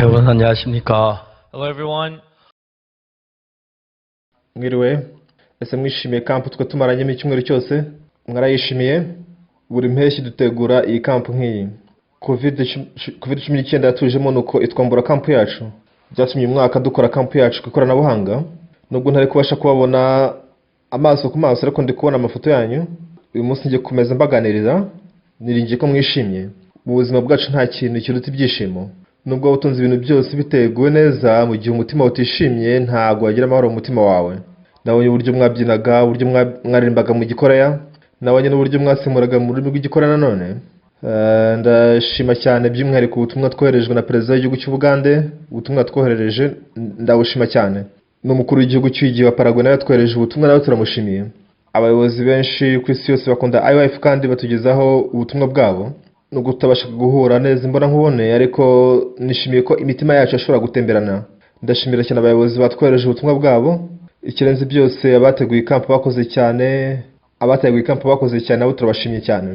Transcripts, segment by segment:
여러분 안녕하십니까? Hello everyone. mwiriwe ese mwishimiye kampu twe tumaranyemo icyumweru cyose mwarayishimiye buri mpeshyi dutegura iyi kampu nk'iyi covid-19 yatujemo nuko itwambura kampu yacu byatumye uyu mwaka dukora kampu yacu ku ikoranabuhanga nubwo ntari kubasha kubabona amaso ku maso ariko ndi kubona amafoto yanyu uyu munsi ngiye kumeza mbaganirira niringiye ko mwishimye mu buzima bwacu nta kintu kiruta ibyishimo nubwo utunze ibintu byose biteguwe neza mu gihe umutima utishimye ntago wagira amahoro mu mutima wawe nabonye uburyo mwabyinaga uburyo mwaririmbaga mu gikoreya nabonye n'uburyo mwasemuraga mu rurimi rw'igikoreya nanone ndashima cyane by'umwihariko ubutumwa twoherejwe na perezida w'igihugu cy'u Bugande ubutumwa twoherereje ndabushima cyane n'umukuru w'igihugu cy'igihe wa Paraguay nawe twohereje ubutumwa nawe turamushimiye abayobozi benshi ku isi yose bakunda IYF kandi batugezaho ubutumwa bwabo nubwo tutabasha guhura neza imbona nkubone ariko nishimiye ko imitima yacu ashobora gutemberana ndashimira cyane abayobozi batwohereje ubutumwa bwabo ikirenze byose abateguye kampu bakoze cyane abo turabashimiye cyane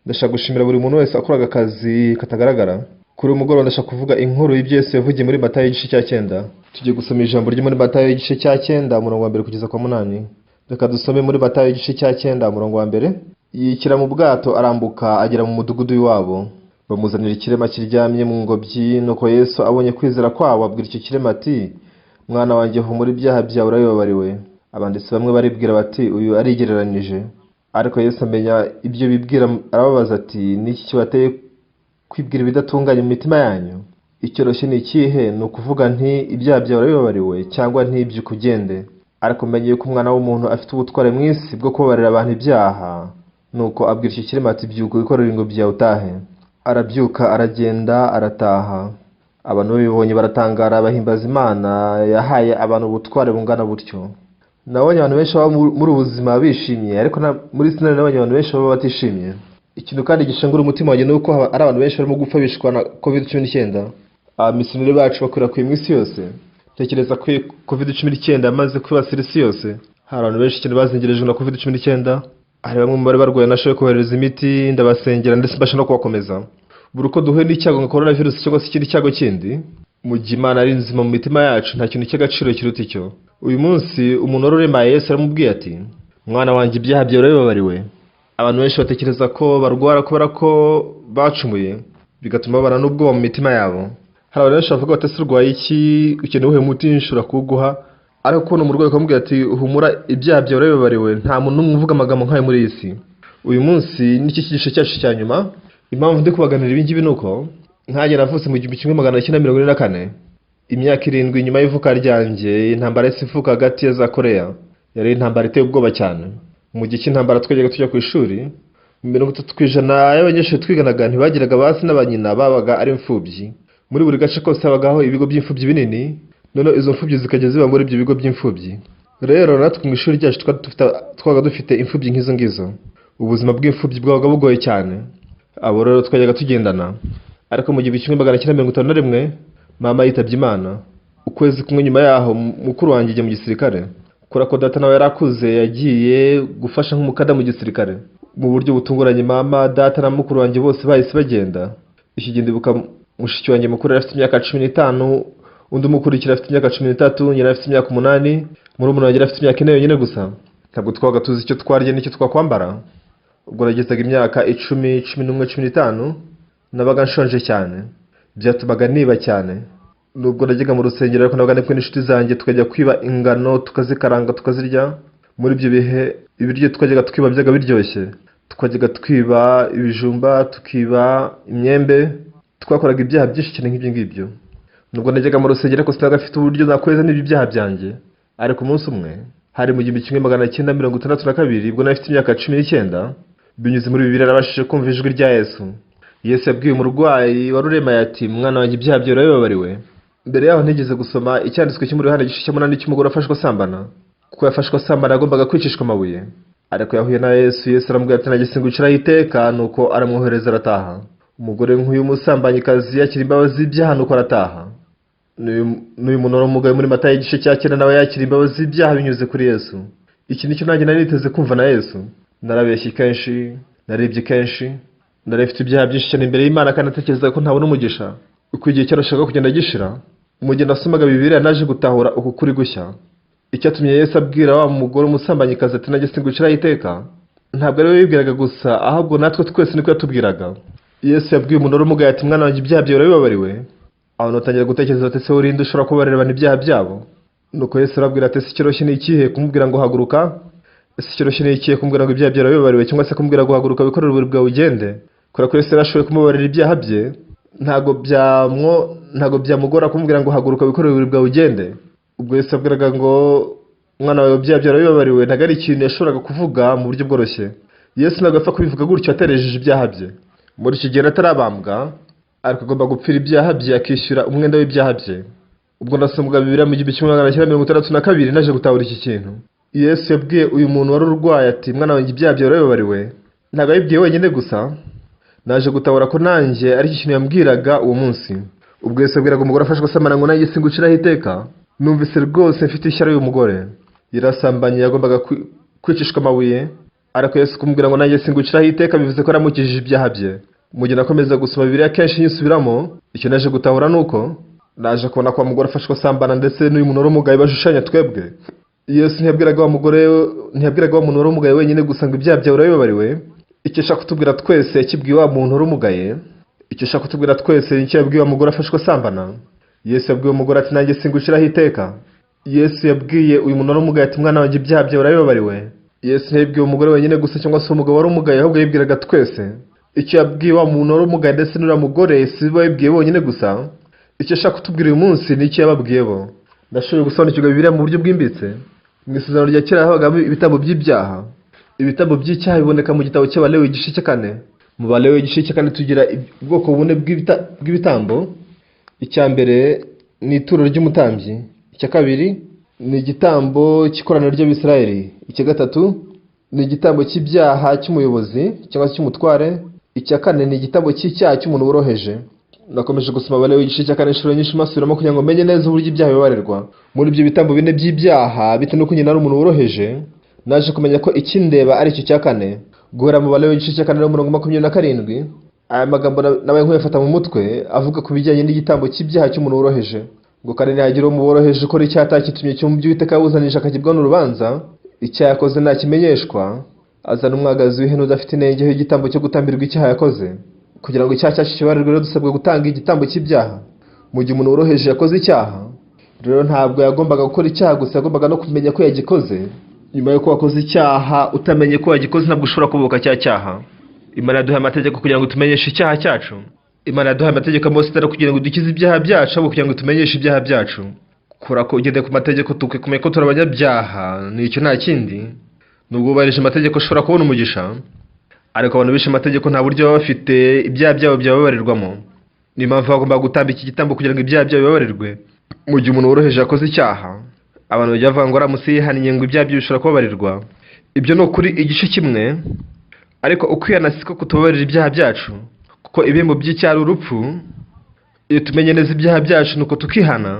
ndashaka gushimira buri muntu wese akoraga akazi katagaragara kuri uyu mugoroba ndashaka kuvuga inkuru y'ibyo Yesu yavugiye muri Matayo igice cya 9 tugiye gusoma ijambo ryo muri Matayo igice cya 9 umurongo wa 1 kugeza kwa 8 reka dusome muri Matayo igice cya 9 umurongo wa 1 yikira mu bwato arambuka agera mu mudugudu w'iwabo bamuzanira ikirema kiryamye mu ngobyi nuko Yesu abonye kwizera kwabo abwira icyo kirema ati mwana wanjye humura ibyaha byawe urabibabariwe abanditsi bamwe baribwira bati uyu arigereranije ariko Yesu amenya ibyo bibwira arababaza ati niki kibateye kwibwira ibidatunganye mu mitima yanyu icyoroshye ni ikihe ni ukuvuga nti ibyaha byawe urabibabariwe cyangwa nti by'ukugende ariko menye yuko umwana w'umuntu afite ubutware mu isi bwo kubabarira abantu ibyaha nuko abwira icyo kirema ati byuka wikorere ingobyi yawe utahe arabyuka aragenda arataha abantu babibonye baratangara bahimbaza Imana yahaye abantu ubutware bungana butyo nabonye abantu benshi baba muri ubuzima bishimye ariko muri sinari nabonye abantu benshi baba batishimye ikintu kandi gishengura umutima wanjye nuko ari abantu benshi barimo gupfa bishwa na covid-19 abamisiyoneri bacu bakwirakwiye mu isi yose tekereza ko covid-19 yamaze kwibasira isi yose hari abantu benshi cyane bazengerejwe na covid-19 hari bamwe mu bari barwaye nashoboye kohereza imiti ndabasengera ndetse mbasha no kubakomeza buri uko duhuye n'icyago nka coronavirus cyangwa se ikindi cyago kindi mu gihe Imana ari nzima mu mitima yacu nta kintu cy'agaciro kiruta icyo uyu munsi umuntu waruremaye Yesu aramubwiye ati mwana wanjye ibyaha byawe urabibabariwe abantu benshi batekereza ko barwara kubera ko bacumuye bigatuma babana n'ubwoba mu mitima yabo hari abantu benshi bavuga bati urwaye iki ukeneye uhe muti nshobora kuwuguha ariko kubona umurwayi akamubwira ati humura ibyaha byawe urabibabariwe nta muntu n'umwe uvuga amagambo nk'ayo muri iyi si uyu munsi n'iki cyigisho cyacu cya nyuma impamvu ndi kubaganira ibi ngibi nuko nkanjye navutse mu 1944 imyaka 7 nyuma y'ivuka ryanjye intambara y'isi ivuka hagati ya za Korea yari intambara iteye ubwoba cyane mu gihe cy'intambara twajyaga tujya ku ishuri 30% y'abanyeshuri twiganaga ntibagiraga basi n'abanyina babaga ari imfubyi muri buri gace kose habagaho ibigo by'imfubyi binini none izo mfubyi zikajya ziba muri ibyo bigo by'imfubyi rero natwe mu ishuri ryacu twaga dufite imfubyi nk'izo ngizo ubuzima bw'imfubyi bwabaga bugoye cyane abo rero twajyaga tugendana ariko mu 1951 mama yitabye Imana ukwezi kumwe nyuma yaho mukuru wanjye ajya mu gisirikare kurako data nawe yarakuze yagiye gufasha nk'umukada mu gisirikare mu buryo butunguranye mama data na mukuru wanjye bose bahise bagenda ikigende buka mushiki wanjye mukuru afite imyaka 15 undi umukurikira afite imyaka 13 nyina afite imyaka 8 murumuna wanjye afite imyaka 4 yonyine gusa ntabwo twaga tuzi icyo twarya n'icyo twakwambara ubwo nagezaga imyaka 10 11 15 nabaga nshonje cyane byatumaga niba cyane nubwo najyaga mu rusengero ariko nabaga ndekwe n'inshuti zanjye tukajya kwiba ingano tukazikaranga tukazirya muri ibyo bihe ibiryo twajyaga twiba byaga biryoshye twajyaga twiba ibijumba tukiba imyembe twakoraga ibyaha byinshi cyane nk'ibyo ngibyo nubwo najyaga mu rusengero ariko sinaga afite uburyo nakweza n'ibyo byaha byanjye ariko umunsi umwe hari mu 1962 ubwo nafite imyaka 19 binyuze muri Bibiliya nabashije kumva ijwi rya Yesu yabwiye umurwayi waruremaye ati mwana wanjye ibyaha byawe urabibabariwe mbere yaho ntigeze gusoma icyanditswe cyo muri Yohana igice cya 8 cy'umugore afashwe asambana kuko yafashwe asambana agombaga kwicishwa amabuye ariko yahuye na Yesu aramubwira ati nagisingukiraho iteka nuko aramwohereza arataha umugore nk'uyu musambanyikazi yakira imbabazi z'ibyaha nuko arataha n'uyu muntu w'umugabo muri Matayo igice cya 9 nawe yakira imbabazi z'ibyaha binyuze kuri Yesu iki nicyo nanjye nari niteze kumva na Yesu narabeshye kenshi narebye kenshi narefite ibyaha byinshi cyane imbere y'Imana kandi natekereza ko ntabona umugisha uko igihe cyarashaka kugenda gishira, mu gihe nasomaga Bibiliya naje gutahura uku kuri gushya. Icyatumye Yesu abwira wa mugore umusambanyikazi ati nanjye singuciraho iteka, ntabwo ari we yibwiraga gusa, ahubwo natwe twese niko yatubwiraga. Yesu yabwiye umuntu wari umugaye ati mwana wanjye ibyaha byawe urabibabariwe. Abantu batangira gutekereza ati ese urinde ushobora kubabarira abantu ibyaha byabo? Nuko Yesu arabwira ati ese icyoroshye ni ikihe? Kumubwira ngo haguruka? Ese icyoroshye ni ikihe? Kumubwira ngo ibyaha byawe urabibabariwe, cyangwa se kumubwira ngo haguruka wikorere uburiri bwawe ugende? Kubera ko Yesu yarashoboye kumubabarira ibyaha bye, ntabwo byamugora kumubwira ngo haguruka wikorere uburiri bwawe ugende. Ubwo Yesu abwiraga ngo umwana wawe ibyaha byawe urabibabariwe, ntabwo ari ikintu yashoboraga kuvuga mu buryo bworoshye. Yesu ntabwo apfa kubivuga gutyo aterejeje ibyaha bye. Muri iki gihe atarabambwa, ariko agomba gupfira ibyaha bye akishyura umwenda w'ibyaha bye. Ubwo nasomaga Bibiliya mu 1962 naje gutahura iki kintu. Yesu yabwiye uyu muntu wari urwaye ati mwana wanjye ibyaha byawe urabibabariwe, ntabwo yabibwiye wenyine gusa, naje gutahura ko nanjye ari iki kintu yambwiraga uwo munsi. Ubwo Yesu yabwiraga umugore afashwe asamana ngo nanjye singuciraho iteka, numvise rwose mfite ishyari y'uyu mugore. Yarasambanye, yagombaga kwicishwa amabuye, ariko Yesu kumubwira ngo nanjye singuciraho iteka bivuze ko aramukijije ibyaha bye. Mu gihe nakomeza gusoma Bibiliya kenshi nyisubiramo, icyo naje gutahura nuko naje kubona ko umugore afashwe asambana ndetse n'uyu muntu wari umugaye bashushanya twebwe. Yesu ntiyabwiraga wa muntu wari umugaye wenyine gusa ngo ibyaha byawe urabibabariwe. Icyo ashaka kutubwira twese yakibwiye wa muntu wari umugaye. Icyo ashaka kutubwira twese nicyo yabwiye wa mugore afashwe asambana. Yesu yabwiye umugore ati nanjye singuciraho iteka. Yesu yabwiye uyu muntu wari umugaye ati mwana wanjye ibyaha byawe urabibabariwe. Yesu ntiyabwiye umugore wenyine gusa cyangwa se umugabo wari umugaye, ahubwo yibwiraga twese. Icyo yabwiye wa muntu wari umugaye ndetse n'uriya mugore si bo yabwiye bonyine gusa. Icyo ashaka kutubwira uyu munsi ni icyo yababwiye bo. Ndashoboye gusobanukirwa Bibiliya mu buryo bwimbitse. Mu Isezerano rya kera habagamo ibitabo by'ibyaha. Ibitabo by'icyaha biboneka mu gitabo cy'Abalewi igice cya 4. Mu Balewi igice cya 4 tugira ubwoko bune bw'ibitambo. Icya mbere ni ituro ry'umutambyi. Icya kabiri ni igitambo cy'ikoraniro ry'Abisirayeli. Icya gatatu ni igitambo cy'ibyaha cy'umuyobozi cyangwa se cy'umutware. Icya kane ni igitambo cy'icyaha cy'umuntu woroheje. Nakomeje gusoma Abalewi igice cya 4 inshuro nyinshi masubiramo kugira ngo menye neza uburyo ibyaha bibarirwa. Muri ibyo bitambo bine by'ibyaha bitewe n'uko nyina ari umuntu woroheje, naje kumenya ko ikindeba ari icyo cya 4. Guhera mu Balewi igice cya 4 n'umurongo 27, aya magambo nabaye nkuyafata mu mutwe avuga ku bijyanye n'igitambo cy'ibyaha cy'umuntu woroheje. Ngo kandi ntihagira uwo woroheje ukora icyaha atakitumye cyo mu by'Uwiteka yawuzanisha akagibwa n'urubanza, icyaha yakoze ntakimenyeshwa, azana umwagazi w'ihene udafite inenge y'igitambo cyo gutambirwa icyaha yakoze. Kugira ngo icyaha cyacu kibarirwe rero dusabwe gutanga igitambo cy'ibyaha. Mu gihe umuntu woroheje yakoze icyaha, rero ntabwo yagombaga gukora icyaha gusa, yagombaga no kumenya ko yagikoze. Nyuma yuko wakoze icyaha utamenye ko wagikoze, ntabwo ushobora kuboka cya cyaha. Imana yaduhaye amategeko kugira ngo tumenyeshe icyaha cyacu. Imana yaduhaye amategeko Mose atari kugira ngo dukize ibyaha byacu, ahubwo kugira ngo tumenyeshe ibyaha byacu. Kora ko ugendeye ku mategeko tukumenya ko turi abanyabyaha, nicyo nta kindi. Nubwo ubarije amategeko ushobora kubona umugisha, ariko abantu bishe amategeko nta buryo baba bafite ibyaha byabo byababarirwamo. Niyo mpamvu bagomba gutamba iki gitambo kugira ngo ibyaha byabo bibabarirwe. Mu gihe umuntu woroheje yakoze icyaha, abantu bajya bavuga ngo aramutse yihaniye ngo ibyaha bye bishobora kubabarirwa. Ibyo ni ukuri igice kimwe, ariko ukwihana siko kutubabarira ibyaha byacu, kuko ibihembo by'icyaha ari urupfu. Iyo tumenye neza ibyaha byacu nuko tukihana,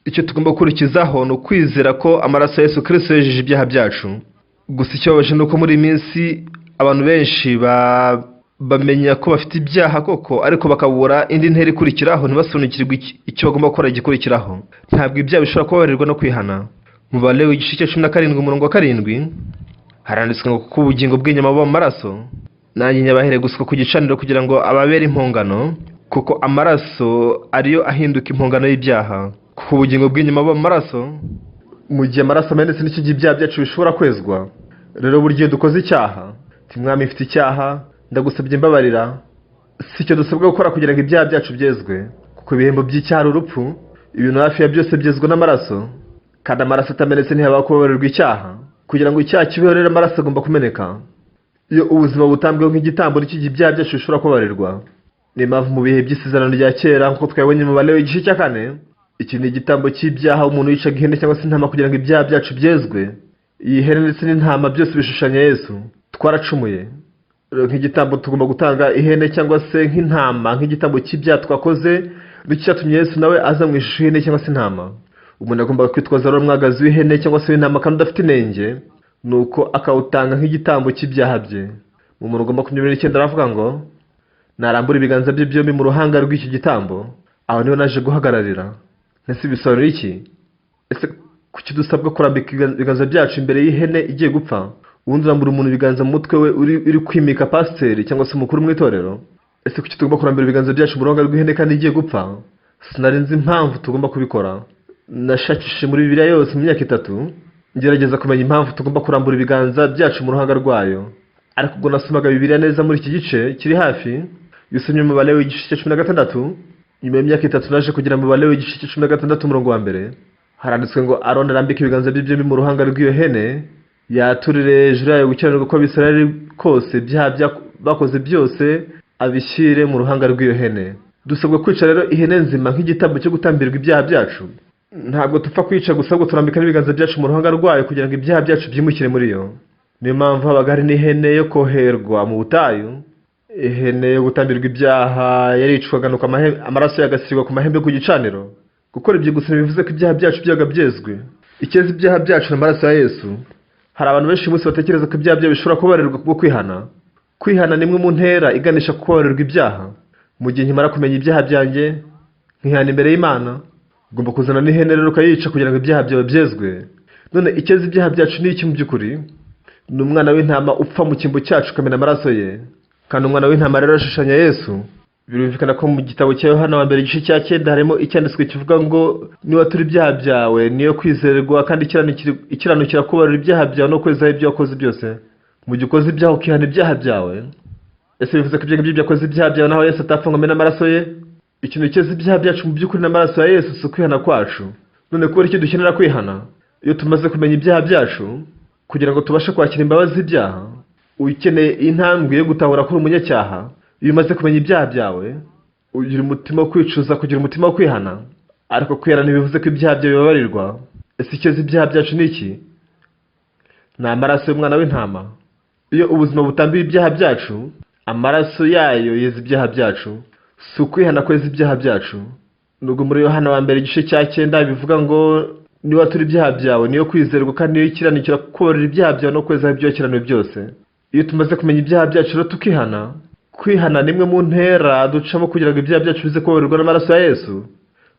icyo tugomba gukurikizaho ni ukwizera ko amaraso ya Yesu Kristo yejeje ibyaha byacu. Gusa ikibabaje ni uko muri iyi minsi abantu benshi bamenya ko bafite ibyaha koko, ariko bakabura indi ntera ikurikiraho, ntibasobanukirwe icyo bagomba gukora gikurikiraho. Ntabwo ibyaha bishobora kubabarirwa no kwihana. Mu Balewi igice cya 17 umurongo wa 7 haranditswe ngo kuko ubugingo bw'inyama buba mu maraso, nanjye nyabahere guswa ku gicaniro kugira ngo ababere impongano, kuko amaraso ariyo ahinduka impongano y'ibyaha. Kuko ubugingo bw'inyama buba mu maraso, mu gihe amaraso amenetse n'icyo gihe ibyaha byacu bishobora kwezwa. Rero buri gihe dukoze icyaha, mwami mfite icyaha, ndagusabye mbabarira, si cyo dusabwa gukora kugira ngo ibyaha byacu byezwe, kuko ibihembo by'icyaha ari urupfu. Ibintu hafi ya byose byezwa n'amaraso, kandi amaraso atamenetse ntihabaho kubabarirwa icyaha. Kugira ngo icyaha kibeho rero amaraso agomba kumeneka. Iyo ubuzima butambweho nk'igitambo n'iki gihe ibyaha byacu bishobora kubabarirwa. Niyo mpamvu mu bihe by'isezerano rya kera nk'uko twabonye mu Balewi igice cya 4, iki ni igitambo cy'ibyaha, umuntu yicaga ihene cyangwa se intama kugira ngo ibyaha byacu byezwe. Iyi hene ndetse n'intama byose bishushanya Yesu. Twaracumuye. Nk'igitambo tugomba gutanga ihene cyangwa se nk'intama nk'igitambo cy'ibyaha twakoze, nicyo cyatumye Yesu nawe aza mu ishusho y'ihene cyangwa se intama. Umuntu agomba kwitwaza rero umwagazi w'ihene cyangwa se w'intama kandi udafite inenge, nuko akawutanga nk'igitambo cy'ibyaha bye. Mu murongo 29 aravuga ngo narambura ibiganza bye byombi mu ruhanga rw'iki gitambo, aho niho naje guhagararira. Ese bisobanura iki? Ese kuki dusabwa kurambika ibiganza byacu imbere y'ihene igiye gupfa, ubundi urambura umuntu ibiganza mu mutwe we uri kwimika pasiteri cyangwa se umukuru mu itorero? Ese kuki tugomba kurambira ibiganza byacu mu ruhanga rw'ihene kandi igiye gupfa? Sinari nzi impamvu tugomba kubikora. Nashakishije muri Bibiliya yose mu myaka 3 ngerageza kumenya impamvu tugomba kurambura ibiganza byacu mu ruhanga rwayo, ariko ubwo nasomaga Bibiliya neza muri iki gice kiri hafi, yusomye mu Balewi igice cya 16, nyuma y'imyaka 3 naje kugira mu Balewi igice cya 16 umurongo wa mbere, haranditswe ngo Aroni arambike ibiganza bye byombi mu ruhanga rw'iyo hene, yaturire hejuru yayo gukiranirwa kw'Abisirayeli kose, ibyaha bakoze byose abishyire mu ruhanga rw'iyo hene. Dusabwa kwica rero ihene nzima nk'igitambo cyo gutambirwa ibyaha byacu. Ntabwo tupfa kwica gusa, ahubwo turambika n'ibiganza byacu mu ruhanga rwayo kugira ngo ibyaha byacu byimukire muri yo. Niyo mpamvu habaga hari n'ihene yo koherwa mu butayu, ihene yo gutambirwa ibyaha yaricwaga nuko amaraso yagasigwa ku mahembe ku gicaniro. Gukora ibyo gusa bivuze ko ibyaha byacu byaga byezwe. Ikeza ibyaha byacu n'amaraso ya Yesu. Hari abantu benshi umunsi batekereza ko ibyaha byabo bishobora kubabarirwa kubwo kwihana. Kwihana nimwe mu ntera iganisha ku kubabarirwa ibyaha. Mu gihe nkimara kumenya ibyaha byanjye nkihana imbere y'Imana, ugomba kuzana n'ihene rero ukayica kugira ngo ibyaha byawe byezwe. None ikeza ibyaha byacu ni iki mu by'ukuri? Ni umwana w'intama upfa mu cyimbo cyacu ukamena amaraso ye. Kandi umwana w'intama rero ashushanya Yesu. Birumvikana ko mu gitabo cya Yohana wa mbere igice cya 9 harimo icyanditswe kivuga ngo niba turi ibyaha byawe niyo kwizerwa kandi ikiranukira kubarira ibyaha byawe no kwezaho ibyo wakoze byose. Mu gihe ukoze ibyaha ukihana ibyaha byawe, ese bivuze ko ibyo ngibyo byakoze ibyaha byawe naho Yesu atapfa ngo amena amaraso ye? Ikintu cyose ibyaha byacu mu by'ukuri n'amaraso ya Yesu si ukwihana kwacu. None kubera iki dukenera kwihana? Iyo tumaze kumenya ibyaha byacu kugira ngo tubashe kwakira imbabazi z'ibyaha, ukeneye intambwe yo gutahura kuri umunyacyaha. Iyo umaze kumenya ibyaha byawe ugira umutima wo kwicuza, kugira umutima wo kwihana. Ariko kwihana ntibivuze ko ibyaha byawe bibabarirwa. Ese ikeza ibyaha byacu ni iki? Ni amaraso y'umwana w'intama. Iyo ubuzima butambiye ibyaha byacu, amaraso yayo yeza ibyaha byacu, si ukwihana kweza ibyaha byacu. Nubwo muri Yohana wa mbere igice cya 9 bivuga ngo niba turi ibyaha byawe niyo kwizerwa kandi niyo ikiranukira kubabarira ibyaha byawe no kwezaho ibyo wakiraniwe byose. Iyo tumaze kumenya ibyaha byacu rero tukihana, kwihana nimwe mu ntera ducamo kugira ngo ibyaha byacu bize kubabarirwa n'amaraso ya Yesu.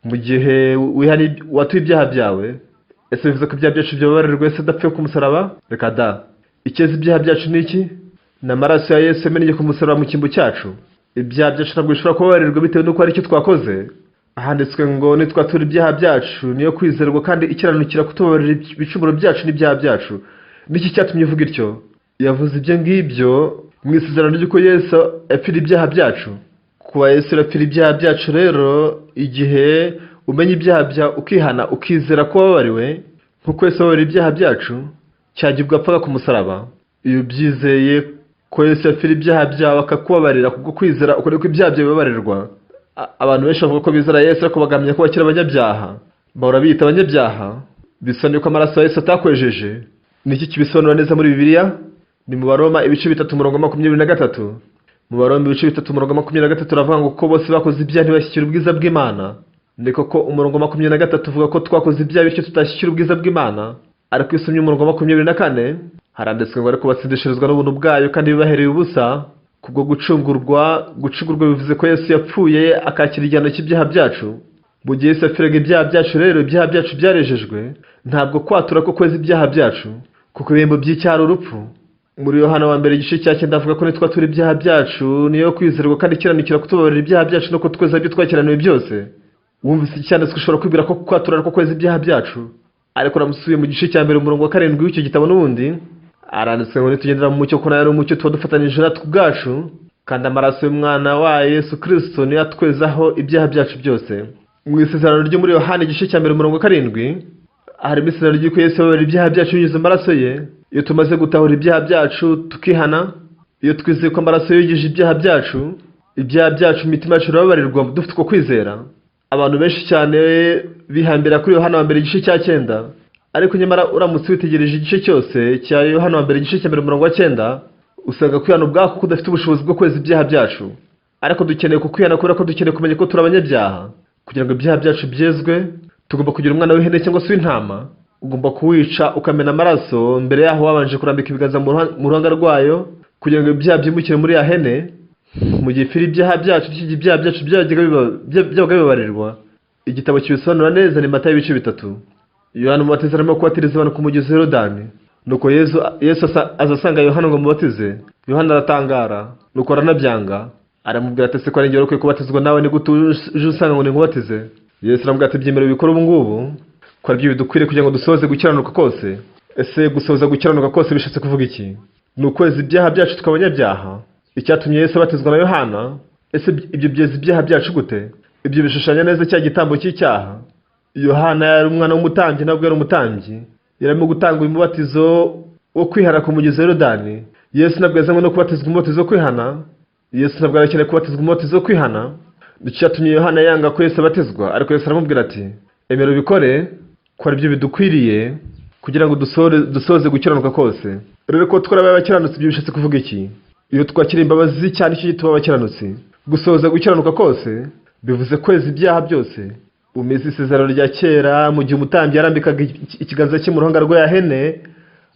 Mu gihe watuye ibyaha byawe, ese bivuze ko ibyaha byacu byababarirwa Yesu adapfuye ku musaraba? Reka da. Ikeza ibyaha byacu ni iki? Ni amaraso ya Yesu yamennye ku musaraba mu cyimbo cyacu. Ibyaha byacu ntabwo bishobora kubabarirwa bitewe n'uko ari icyo twakoze. Ahanditswe ngo nitwatura ibyaha byacu niyo kwizerwa kandi ikiranukira kutubabarira ibicumuro byacu n'ibyaha byacu. Niki cyatumye uvuga ityo? Yavuze ibyo ngibyo mu isezerano ry'uko Yesu yapfira ibyaha byacu. Kuba Yesu yapfira ibyaha byacu rero, igihe umenya ibyaha byawe ukihana ukizera ko wababariwe nk'uko Yesu yababarira ibyaha byacu, cyagiye ugapfaga ku musaraba. Iyo byizeye ko Yesu yapfira ibyaha byawe akakubabarira kubwo kwizera ukore ko ibyaha byawe bibabarirwa. Abantu benshi bavuga ko bizera Yesu ariko bagamya ko bakiri abanyabyaha, bahora biyita abanyabyaha. Bisobanuye ko amaraso ya Yesu atakwejeje. Niki kibisobanura neza muri Bibiliya? Ni mu Baroma ibice 3:23. Mu Baroma ibice 3:23 ravuga ngo ko bose bakoze ibyaha ntibashyikira ubwiza bw'Imana. Ndiko ko umurongo 23 uvuga ko twakoze ibyaha bityo tutashyikira ubwiza bw'Imana. Ariko isomye umurongo 24 haranditswe ngo ariko batsindishirizwa n'ubuntu bwayo kandi bibahereye ubusa kubwo gucungurwa bivuze ko Yesu yapfuye akakira igihano cy'ibyaha byacu. Mu gihe Yesu yapfiraga ibyaha byacu rero, ibyaha byacu byarejejwe, ntabwo kwatura ko kweza ibyaha byacu, kuko ibihembo by'icyaha ari urupfu. Muri Yohana wa mbere igice cya 9 avuga ko nitwatura ibyaha byacu niyo kwizerwa kandi ikiranukira kutubabarira ibyaha byacu no kutweza ibyo twakiraniwe byose. Wumvise icyanditswe ushobora kwibwira ko kwatura ko kweza ibyaha byacu, ariko namusubiye mu gice cya mbere umurongo wa 7 w'icyo gitabo n'ubundi aranditswe ngo nitugendera mu mucyo ko nayo ari umucyo tuba dufatanyije natwe ubwacu, kandi amaraso y'umwana wa Yesu Kristo niyo atwezaho ibyaha byacu byose. Mu isezerano ryo muri Yohana igice cya mbere umurongo wa 7 harimo isezerano ry'uko Yesu yababarira ibyaha byacu binyuze amaraso ye. Iyo tumaze gutahura ibyaha byacu tukihana, iyo twizeye ko amaraso yogeje ibyaha byacu imitima yacu irababarirwa dufite uko kwizera. Abantu benshi cyane bihambira kuri Yohana wa mbere igice cya 9, ariko nyamara uramutse witegereje igice cyose cya Yohana wa mbere igice cya mbere umurongo wa 9 usanga kwihana ubwako kudafite ubushobozi bwo kweza ibyaha byacu. Ariko dukeneye kukwihana kubera ko dukeneye kumenya ko turi abanyabyaha. Kugira ngo ibyaha byacu byezwe, tugomba kugira umwana w'ihene cyangwa se w'intama. Ugomba kuwica ukamena amaraso, mbere yaho wabanje kurambika ibiganza mu ruhanga rwayo kugira ngo ibyaha byimukire muri ya hene mu gihe ipfira ibyaha byacu ibyaha byacu byabaga bibabarirwa. Igitabo kibisobanura neza ni Matayo ibice 3. Yohana umubatiza arimo kubatiriza abantu ku mugezi wa Yorodani. Nuko Yesu azasanga Yohana ngo mubatize. Yohana aratangara, nuko aranabyanga. Aramubwira ati se ko ari njye ukwiye kubatizwa nawe ni gute uje usanga ngo nkubatize? Yesu aramubwira ati byemere bikora ubu ngubu, ko aribyo bidukwiriye kugira ngo dusohoze gukiranuka kose. Ese gusohoza gukiranuka kose bishatse kuvuga iki? Ni ukweza ibyaha byacu tukaba abanyabyaha. Icyatumye Yesu abatizwa na Yohana, ese ibyo byeza ibyaha byacu gute? Ibyo bishushanya neza cya gitambo cy'icyaha. Yohana yari umwana w'umutambyi, nabwo yari umutambyi, yarimo gutanga umubatizo wo kwihana ku mugezi wa Yorodani. Yesu nabwo yazanywe no kubatizwa umubatizo wo kwihana. Yesu ntabwo arakeneye kubatizwa umubatizo wo kwihana. Nicyo cyatumye Yohana yanga ko Yesu abatizwa, ariko Yesu aramubwira ati emera ubikore, ko aribyo bidukwiriye kugira ngo dusohoze gukiranuka kose. Rero ko twarabaye abakiranutsi ibyo bishatse kuvuga iki? Iyo twakira imbabazi cyane icyo gituma abakiranutsi. Gusohoza gukiranuka kose bivuze kweza ibyaha byose. Umeze isezerano rya kera, mu gihe umutambyi yarambikaga ikiganza cye mu ruhanga rwa hene,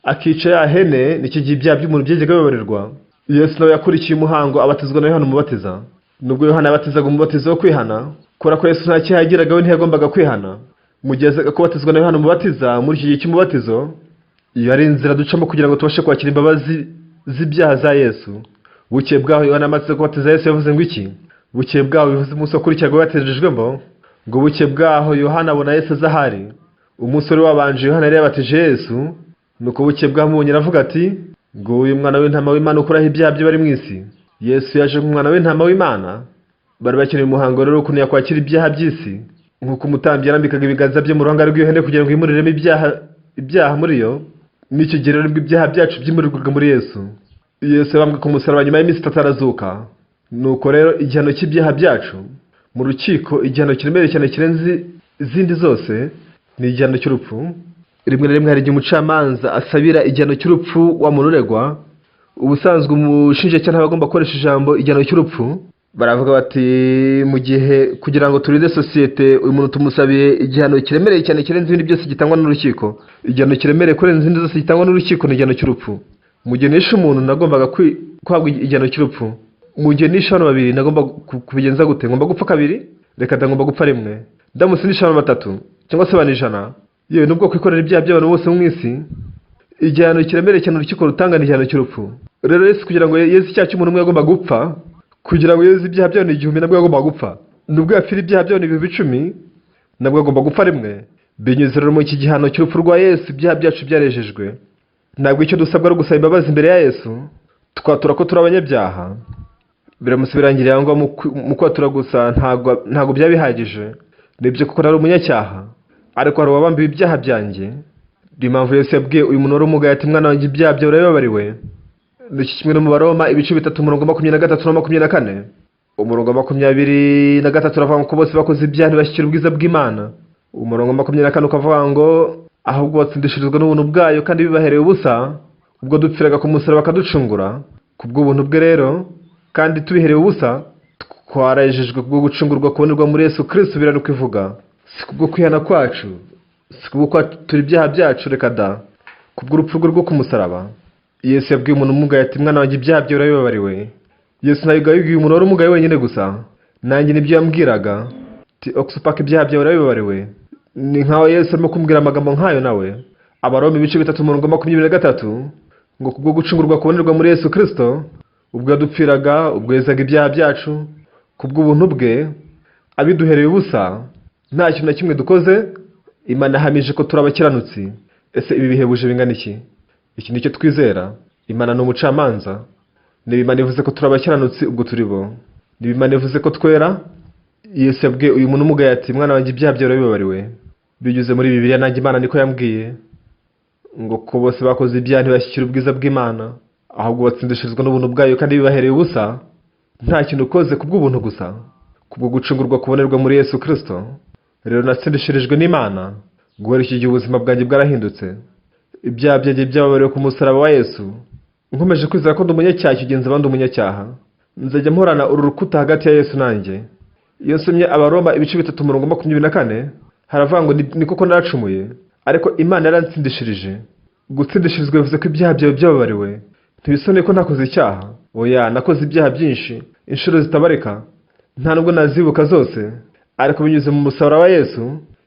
akica ya hene, nicyo gihe ibyaha by'umuntu byajyaga bibabarirwa. Yesu nawe yakurikiye umuhango abatizwa na Yohana umubatiza. Nubwo Yohana yabatizaga umubatizo wo kwihana, kubera ko Yesu nta cyaha yagiraga we ntiyagombaga kwihana. Mu gihe azaga kubatizwa na Yohana umubatiza, muri iki gihe cy'umubatizo, iyo ari inzira ducamo kugira ngo tubashe kwakira imbabazi z'ibyaha za Yesu. Bukeye bwaho Yohana amaze kubatiza Yesu yavuze ngo iki? Bukeye bwaho bivuze umunsi wakurikiraga yabatijwemo, ngo bukeye bwaho Yohana abona Yesu azahari. Umusore wabanje Yohana yari yabatije Yesu, nuko bukeye bwaho amubonye aravuga ati ngo uyu mwana w'intama w'Imana ukuraho ibyaha byo bari mu isi. Yesu yaje nk'umwana w'intama w'Imana. Bari bakeneye umuhango rero ukuntu yakwakira ibyaha by'isi, nk'uko umutambyi yarambikaga ibiganza bye mu ruhanga rw'ihene kugira ngo yimuriremo ibyaha muri yo. N'icyo gihe rero ibyaha byacu byimurirwaga muri Yesu. Yesu yabambwe ku musaraba nyuma y'iminsi 3 arazuka. Nuko rero igihano cy'ibyaha byacu mu rukiko, igihano kiremereye cyane kirenze izindi zose, ni igihano cy'urupfu. Rimwe na rimwe hari igihe umucamanza asabira igihano cy'urupfu wa muntu uregwa. Ubusanzwe umushinjacyaha agomba gukoresha ijambo igihano cy'urupfu. Baravuga bati mu gihe kugira ngo turinde sosiyete uyu muntu tumusabiye igihano kiremereye cyane kirenze ibindi byose gitangwa n'urukiko. Igihano kiremereye kurenza izindi zose gitangwa n'urukiko ni igihano cy'urupfu. Mu gihe nishe umuntu nagombaga kwagwa igihano cy'urupfu. Mu gihe nishe abantu 2 nagomba kubigenza gute? Ngomba gupfa 2? Reka ndagomba gupfa 1. Ndamutse nishe abantu 3 cyangwa se 100, yewe nubwo kwikorera ibyaha by'abantu bose mu isi, igihano kiremereye cyane urukiko rutanga ni igihano cy'urupfu. Rero Yesu kugira ngo yeze icyaha cy'umuntu umwe yagomba gupfa, kugira ngo yeze ibyaha by'abantu 1000 nabwo yagomba gupfa. Nubwo yapfira ibyaha by'abantu 10,000 nabwo yagomba gupfa 1. Binyuze rero mu iki gihano cy'urupfu rwa Yesu ibyaha byacu byarejejwe. Ntabwo icyo dusabwa ari gusaba imbabazi imbere ya Yesu, twatura ko turi abanyabyaha. Biramutse birangiriye ngo mu kwatura gusa ntabwo byabihagije. Nibyo kuko nari umunyacyaha, ariko hari uwabambiwe ibyaha byanjye. Impamvu Yesu yabwiye uyu muntu wari umugaye ati mwana wanjye ibyaha byawe urabibabariwe. N'iki kimwe no mu Baroma ibice 3 umurongo 23 na 24. Umurongo 23 uravuga ko bose bakoze ibyaha ntibashyikira ubwiza bw'Imana. Umurongo 24 ukavuga ngo ahubwo batsindishirizwa n'ubuntu bwayo kandi bibahereye ubusa, ubwo dupfiraga ku musaraba bakaducungura. Kubw'ubuntu bwe rero kandi tubihereye ubusa, twarejejwe kubwo gucungurwa kubonerwa muri Yesu Kristo. Biranuka ivuga si kubwo kwihana kwacu, si kubwo ko turi ibyaha byacu, reka da, kubw'urupfu rwe rwo ku musaraba. Yesu yabwiye umuntu umugaye ati mwana wanjye ibyaha byawe urabibabariwe. Yesu ntabwo yabwiye umuntu wari umugaye wenyine gusa, nanjye nibyo yambwiraga ati oxupaka ibyaha byawe urabibabariwe. Ni nkaho Yesu arimo kumbwira amagambo nk'ayo nawe. Abaroma ibice 3 umurongo 23 ngo kubwo gucungurwa kubonerwa muri Yesu Kristo, ubwo yadupfiraga, ubwo yezaga ibyaha byacu, kubw'ubuntu bwe abiduhereye ubusa, nta kintu na kimwe dukoze. Imana yahamije ko turi abakiranutsi. Ese ibi bihebuje bingana iki? Iki nicyo twizera. Imana ni umucamanza. Ni Imana ivuze ko turi abakiranutsi, ubwo turi bo. Ni Imana ivuze ko twera. Yesu yabwiye uyu muntu umugaye ati mwana wanjye ibyaha byawe urabibabariwe. Binyuze muri Bibiliya nanjye Imana niko yambwiye ngo ko bose bakoze ibyaha ntibashyikira ubwiza bw'Imana, ahubwo batsindishirizwa n'ubuntu bwayo kandi bibahereye ubusa, nta kintu ukoze kubw'ubuntu gusa, kubwo gucungurwa kubonerwa muri Yesu Kristo. Rero natsindishirijwe n'Imana, guhera iki gihe ubuzima bwanjye bwarahindutse. Ibyaha byanjye byababariwe ku musaraba wa Yesu. Nkomeje kwizera ko ndi umunyacyaha kigenza abandi umunyacyaha. Nzajya mporana uru rukuta hagati ya Yesu nanjye. Iyo nsomye Abaroma ibice 3 umurongo 24 haravuga ngo ni koko naracumuye, ariko Imana yaransindishirije. Gutsindishirizwa bivuze ko ibyaha byawe byababariwe. Ntibisone ko nakoze icyaha. Oya, nakoze ibyaha byinshi, inshuro zitabarika, nta nubwo nazibuka zose, ariko binyuze mu musaraba wa Yesu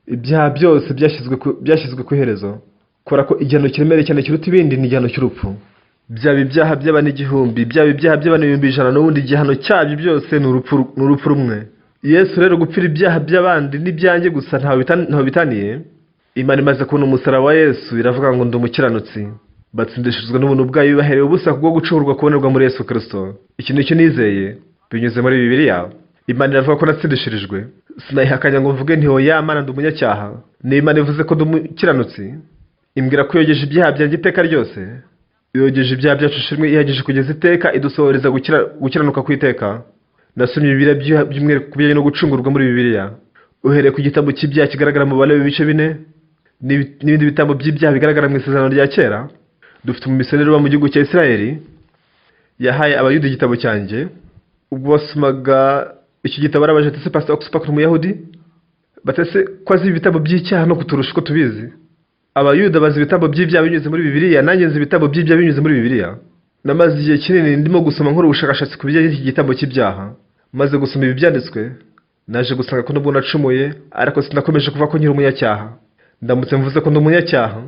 ibyaha byose byashyizwe ku iherezo, kubera ko igihano kiremereye cyane kiruta ibindi ni igihano cy'urupfu. Byaba ibyaha by'abantu igihumbi, byaba ibyaha by'abantu ibihumbi ijana, n'ubundi igihano cyabyo byose ni urupfu rumwe. Yesu rero gupfira ibyaha by'abandi n'ibyanjye gusa ntaho bitaniye. Imana imaze kubona umusaraba wa Yesu iravuga ngo ndi umukiranutsi, batsindishirizwa n'ubuntu bwayo bibahereye ubusa kubwo gucungurwa kubonerwa muri Yesu Kristo. Iki nicyo nizeye binyuze muri Bibiliya. Imana iravuga ko natsindishirijwe, sinayihakanya ngo mvuge nti oya Mana ndi umunyacyaha. Ni Imana ivuze ko ndi umukiranutsi, imbwira ko yogeje ibyaha byanjye iteka ryose, yogeje ibyaha byacu ishimwe ihagije kugeza iteka, idusohoreza gukiranuka kw'iteka. Nasomye Bibiliya by'umwihariko ku bijyanye no gucungurwa muri Bibiliya, uhereye ku gitabo cy'ibyaha kigaragara mu Balewi ibice 4 n'ibindi bitabo by'ibyaha bigaragara mu Isezerano rya Kera. Dufite umumisiyoneri uba mu gihugu cya Isirayeli yahaye abayuda igitabo cyanjye. Ubwo basomaga iki gitabo barabaje ati se Pastor Oxford umuyahudi batese ko azi ibitabo by'icyaha no kuturusha uko tubizi. Abayuda bazi ibitabo by'ibyaha binyuze muri Bibiliya, nanjye nzi ibitabo by'ibyaha binyuze muri Bibiliya. Namaze igihe kinini ndimo gusoma nkora ubushakashatsi ku bijyanye n'iki gitabo cy'ibyaha. Maze gusoma ibi byanditswe naje gusanga ko nubwo nacumuye ariko sinakomeje kuvuga ko nkiri umunyacyaha. Ndamutse mvuze ko ndi umunyacyaha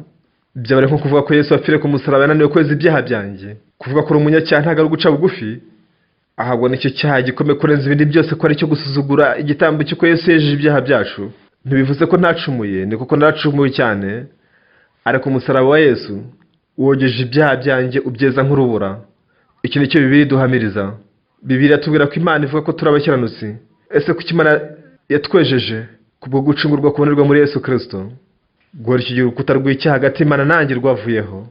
byaba nko kuvuga ko Yesu apfire ku musaraba yananiwe kweza ibyaha byanjye. Kuvuga ko uri umunyacyaha ntabwo ari guca bugufi, ahubwo nicyo cyaha gikomeye kurenza ibindi byose, ko ari cyo gusuzugura igitambo cy'uko Yesu yejeje ibyaha byacu. Ntibivuze ko ntacumuye, ni kuko naracumuye cyane, ariko umusaraba wa Yesu wogeje ibyaha byanjye ubyeza nk'urubura. Iki nicyo Bibiliya iduhamiriza. Bibiliya tubwira ko Imana ivuga ko turi abakiranutsi. Ese kuki Imana yatwejeje kubwo gucungurwa kubonerwa muri Yesu Kristo? Guhora iki gihe urukuta rw'icyaha hagati y'Imana nanjye rwavuyeho.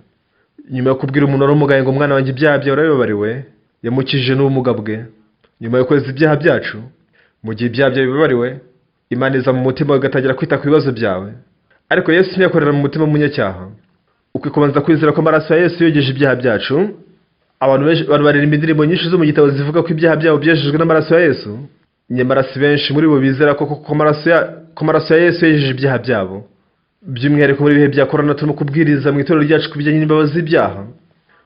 Nyuma yo kubwira umuntu wari umugaye ngo mwana wanjye ibyaha byawe urabibabariwe, yamukijije n'ubumuga bwe. Nyuma yo kweza ibyaha byacu, mu gihe ibyaha byawe bibabariwe, Imana iza mu mutima igatangira kwita ku bibazo byawe. Ariko Yesu ntiyakorera mu mutima w'umunyacyaha. Uko kubanza kwizera ko amaraso ya Yesu yogeje ibyaha byacu. Abantu baririmba indirimbo nyinshi zo mu gitabo zivuga ko ibyaha byabo byejejwe n'amaraso ya Yesu. Nyamara si benshi muri bo bizera ko amaraso ya Yesu yejeje ibyaha byabo. By'umwihariko muri ibihe bya korona turimo kubwiriza mu itorero ryacu ku bijyanye n'imbabazi z'ibyaha.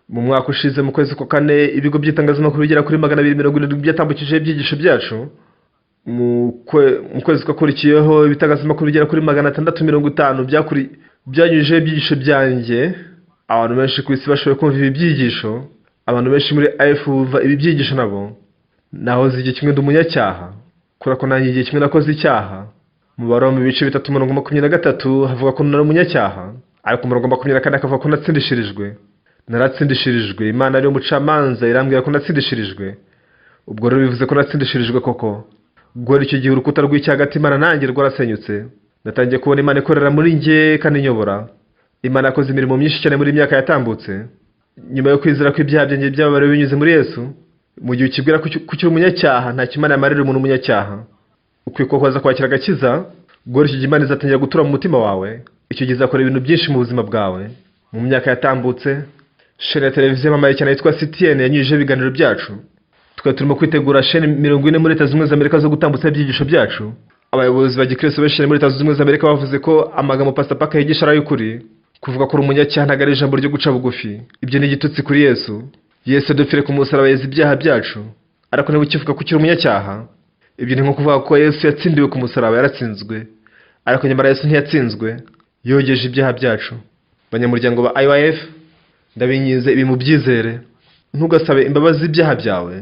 Mu mwaka ushize mu kwezi kwa kane ibigo by'itangazamakuru bigera kuri 270 byatambukije ibyigisho byacu. Mu kwezi kwakurikiyeho ibitangazamakuru bigera kuri 650 byanyujije ibyigisho byanjye. Abantu benshi ku isi bashoboye kumva ibi byigisho. Abantu benshi muri AF bumva ibi byigisho nabo. Naho igihe kimwe ndi umunyacyaha, kubera ko nanjye igihe kimwe nakoze icyaha. Mu Baroma ibice 3:23 havuga ko nari umunyacyaha, ariko mu 24 akavuga ko natsindishirijwe. Naratsindishirijwe, Imana ariyo mucamanza irambwira ko natsindishirijwe. Ubwo rero bivuze ko natsindishirijwe koko. Guhera icyo gihe urukuta rw'icyaha hagati y'Imana nanjye rwarasenyutse. Natangiye kubona Imana ikorera muri njye kandi inyobora. Imana yakoze imirimo myinshi cyane muri imyaka yatambutse. Nyuma yo kwizera ko ibyaha byanjye byababariwe binyuze muri Yesu, mu gihe ukibwira ko ukiri umunyacyaha nta kimana yamarira umuntu umunyacyaha. Ukwiye kuza kwakira agakiza, guhera icyo gihe Imana izatangira gutura mu mutima wawe. Icyo gihe izakora ibintu byinshi mu buzima bwawe. Mu myaka yatambutse, shene ya televiziyo yamamaye cyane yitwa CTN yanyujije ibiganiro byacu. Tukaba turimo kwitegura shene 40 muri Leta Zunze Ubumwe za Amerika zo gutambutsa ibyigisho byacu. Abayobozi ba Gikristo benshi muri Leta Zunze Ubumwe za Amerika bavuze ko amagambo Pastor Parker yigisha ari ukuri. Kuvuga ko uri umunyacyaha ntabwo ari ijambo ryo guca bugufi. Ibyo ni igitutsi kuri Yesu. Yesu adupfire ku musaraba yeza ibyaha byacu, ariko niba ukivuga ko ukiri umunyacyaha, ibyo ni nko kuvuga ko Yesu yatsindiwe ku musaraba, yaratsinzwe. Ariko nyamara Yesu ntiyatsinzwe, yogeje ibyaha byacu. Banyamuryango ba IYF, ndabinyize ibi mu byizere. Ntugasabe imbabazi z'ibyaha byawe,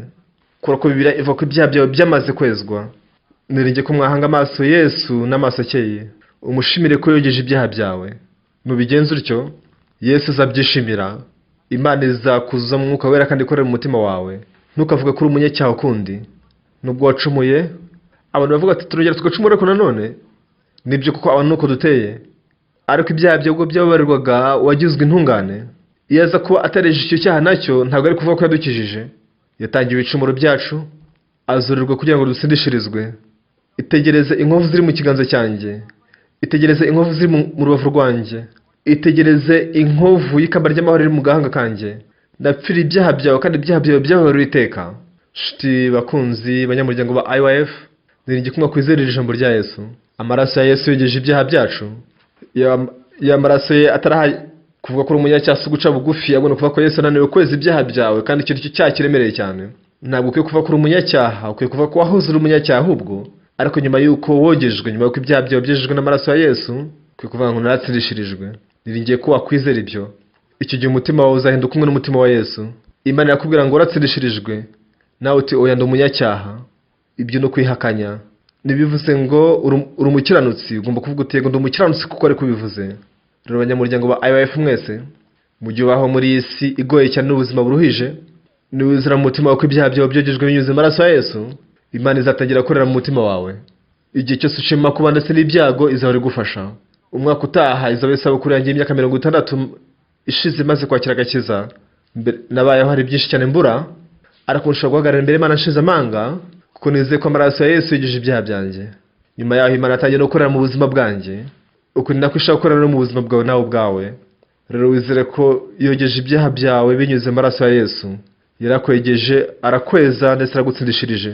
kubera ko Bibiliya ivuga ko ibyaha byawe byamaze kwezwa. Niringiye ko mwahanga amaso Yesu n'amaso akeye, umushimire ko yogeje ibyaha byawe. Nubigenza utyo, Yesu azabyishimira. Imana izakuzuza mu mwuka wera kandi ikorera mu mutima wawe. Ntukavuge ko uri umunyacyaha ukundi. Nubwo wacumuye, abantu bavuga ati turongera tugacumura ko nanone. Nibyo kuko abantu nuko duteye. Ariko ibyaha byawe byababarirwaga wagizwe intungane. Iyo aza kuba atareje icyo cyaha nacyo ntabwo ari kuvuga ko yadukijije. Yatangiye ibicumuro byacu, azurirwa kugira ngo dutsindishirizwe. Itegereze inkovu ziri mu kiganza cyanjye. Itegereze inkovu ziri mu rubavu rwanjye. Itegereze inkovu y'ikamba ry'amahoro iri mu gahanga kanjye. Ndapfira ibyaha byawe kandi ibyaha byawe byababariwe iteka. Nshuti bakunzi banyamuryango ba IYF, niringiye kumwe kwizera ijambo rya Yesu. Amaraso ya Yesu yogeje ibyaha byacu. Ya maraso ye ataraha kuvuga ko uri umunyacyaha guca bugufi, abone kuvuga ko Yesu ananiwe kweza ibyaha byawe kandi icyo cyaha kiremereye cyane. ntabwo ukwiye kuva kuri umunyacyaha, ukwiye kuva ku wahoze uri umunyacyaha ahubwo, ariko nyuma y'uko wogejwe, nyuma y'uko ibyaha byawe byejejwe n'amaraso ya Yesu, ukwiye kuvuga ngo naratsindishirijwe. Niringiye ko wakwizera ibyo, icyo gihe umutima wawe uzahinduka umwe n'umutima wa Yesu. Imana irakubwira ngo waratsindishirijwe, nawe uti oya ndi umunyacyaha. Ibyo no kwihakanya. Nibivuze ngo uri umukiranutsi, ugomba kuvuga uti yego ndi umukiranutsi kuko ari kubivuze. Rero abanyamuryango ba IYF mwese, mu gihe ubaho muri iyi si igoye cyane n'ubuzima buruhije, niwizera mu mutima wawe ko ibyaha byawe byogejwe binyuze amaraso ya Yesu, Imana izatangira gukorera mu mutima wawe. Igihe cyose ushima kuba ndetse n'ibyago izahora igufasha. Umwaka utaha izaba isabukuru yanjye y'imyaka 60 ishize maze kwakira agakiza. Nabayeho hari byinshi cyane mbura, ariko nshobora guhagarara imbere Imana nshize amanga, kuko nizeye ko amaraso ya Yesu yogeje ibyaha byanjye. Nyuma yaho Imana atangira gukorera mu buzima bwanjye, uko ni nako ishaka gukorera no mu buzima bwawe nawe ubwawe. Rero wizere ko yogeje ibyaha byawe binyuze amaraso ya Yesu. Yarakwegeje, arakweza ndetse aragutsindishirije.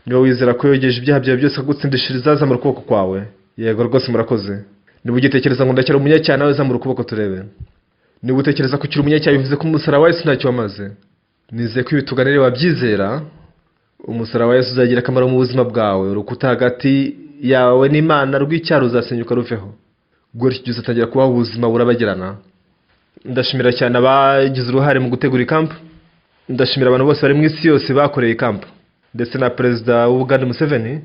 Niba wizera ko yogeje ibyaha byawe byose akagutsindishiriza, zamura ukuboko kwawe. Yego rwose murakoze. Niba ugitekereza ngo ndacyari umunyacyaha, nawe zamura ukuboko turebe. Niba utekereza ko ukiri umunyacyaha, bivuze ko umusaraba wa Yesu ntacyo wamaze. Nizeye ko ibi tuganire wabyizera, umusaraba wa Yesu uzagira akamaro mu buzima bwawe. Urukuta hagati yawe n'Imana rw'icyaha ruzasenyuka ruveho. Gutyo igihe uzatangira kubaho ubuzima burabagirana. Ndashimira cyane abagize uruhare mu gutegura ikampu. Ndashimira abantu bose bari mu isi yose bakoreye ikampu, ndetse na Perezida w'Uganda Museveni,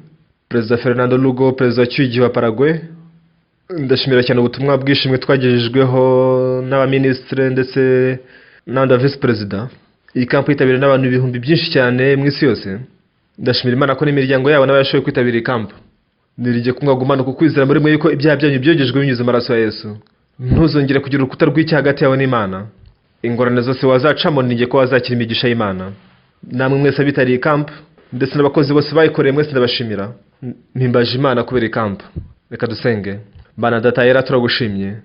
Perezida Fernando Lugo, Perezida wa Cyugi wa Paraguay. Ndashimira cyane ubutumwa bwishimwe twagejejweho n'abaminisitiri ndetse n'abandi Vice Perezida. Iyi kampu yitabiriwe n'abantu ibihumbi byinshi cyane mu isi yose. Ndashimira Imana ko n'imiryango yabo n'abashoboye kwitabira iyi kampu. Niringiye ko mwagumana ku kwizera muri mwe yuko ibyaha byanyu byogejwe binyuze amaraso ya Yesu. Ntuzongere kugira urukuta rw'icyaha hagati yawe n'Imana. Ingorane zose wazacamo niringiye ko wazakira imigisha y'Imana. Namwe mwese abitariye kampu ndetse n'abakozi bose bayikoreye mwese ndabashimira. Mpimbaje Imana kubera ikampu. Reka dusenge. Bana data yera turagushimye.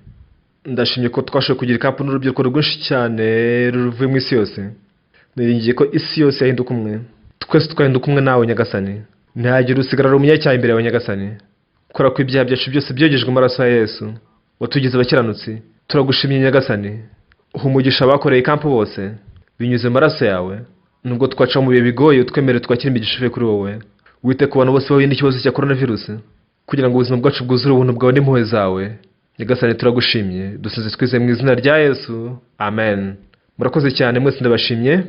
Ndashimye ko twashoboye kugira ikampu n'urubyiruko rwinshi cyane ruvuye mu isi yose. Niringiye ko isi yose yahinduka umwe. Twese twahinduka umwe nawe Nyagasani. Ntihagire usigarara umunyacyaha imbere yawe Nyagasani. Kora ko ibyaha byacu byose byogejwe amaraso ya Yesu. Watugize abakiranutsi. Turagushimye Nyagasani. Umugisha abakoreye ikampu bose binyuze amaraso yawe. Nubwo twaca mu bihe bigoye, twemere twakira imigisha ivuye kuri wowe. Wite ku bantu bose bahuye n'ikibazo cya coronavirus, kugira ngo ubuzima bwacu bwuzure ubuntu bwawe n'impuhwe zawe. Nyagasani turagushimye. Dusenze twizeye mu izina rya Yesu. Amen. Murakoze cyane mwese ndabashimye.